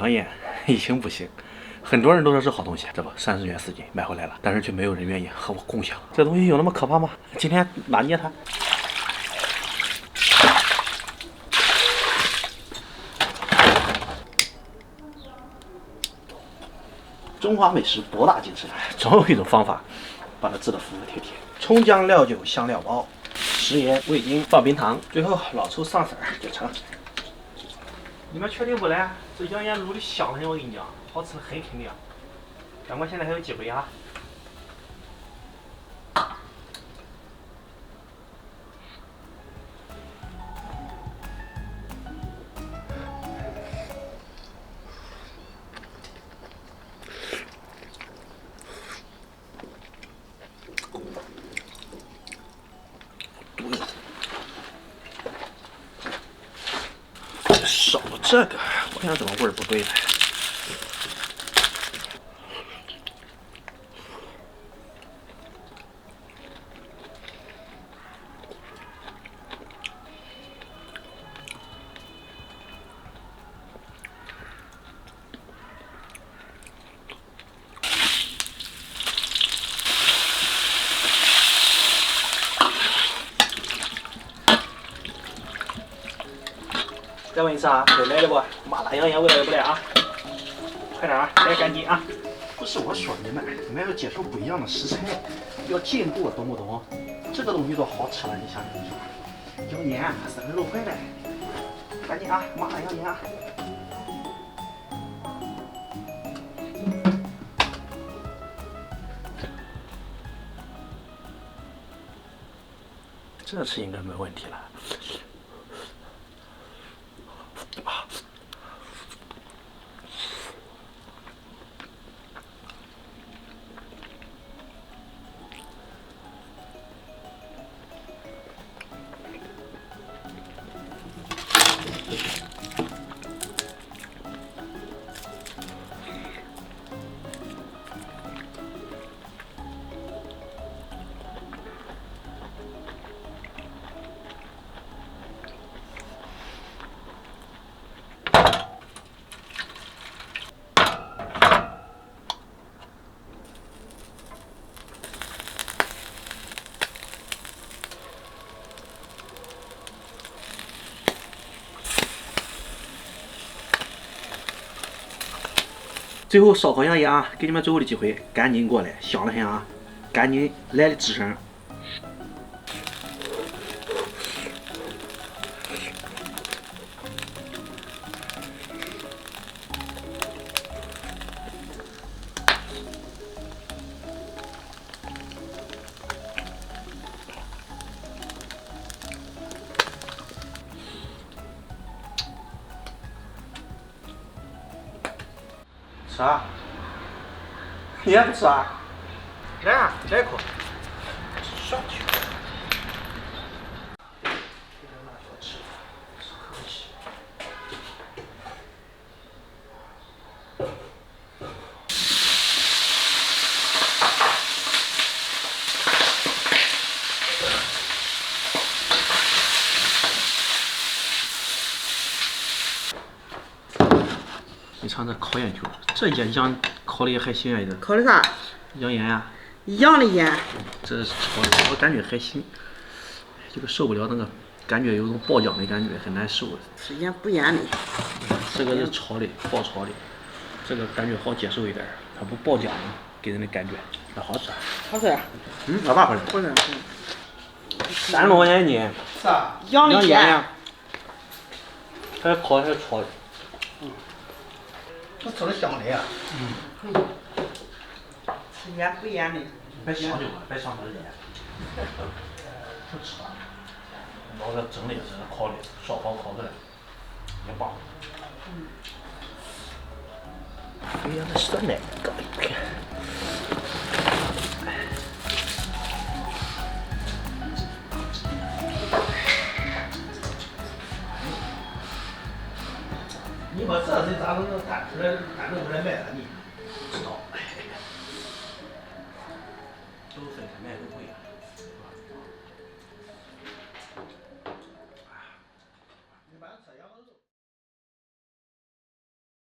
养眼已经不行。很多人都说是好东西，这不30元4斤买回来了，但是却没有人愿意和我共享。这东西有那么可怕吗？今天拿捏它。中华美食博大精深，总有一种方法把它治得服服帖帖。葱姜料酒香料包，食盐味精放冰糖，最后老抽上色就成。你们确定不来？这羊眼卤的香很，我跟你讲，好吃的很肯定。咱们现在还有机会啊！少了这个，我想怎么味儿不对呢？再问一次啊，有来的不？麻辣羊眼味来不来啊？快点啊，来赶紧啊！不是我说你们要接受不一样的食材，要进步，懂不懂？这个东西都好吃了，你想想说，羊眼30多块嘞，赶紧啊，麻辣羊眼啊！这次应该没问题了。最后烧烤羊眼啊，给你们最后的机会，赶紧过来，香了很啊，赶紧来的吱声。吃啊？你也不吃啊？来啊，来一口。上去。你尝这烤眼球，这羊烤的也还行啊，这烤的啥？羊眼呀，羊的眼。这是炒的，我感觉还行，这个受不了那个感觉，有种爆浆的感觉，很难受。是腌不腌的？这个是炒的，爆炒的，这个感觉好接受一点，它不爆浆，给人的感觉，那好吃。好吃。老爸回来。回来。3多块钱一斤。啥？羊的眼呀。还烤还炒的。这吃的香的呀。是腌不腌的？别上酒了，别上这盐。不吃了。老子整的也是烤的，烧烤烤的，也棒。肥羊的酸奶搞一片。你把这谁咋能单弄出来卖了？你不知道？都分开卖都贵啊。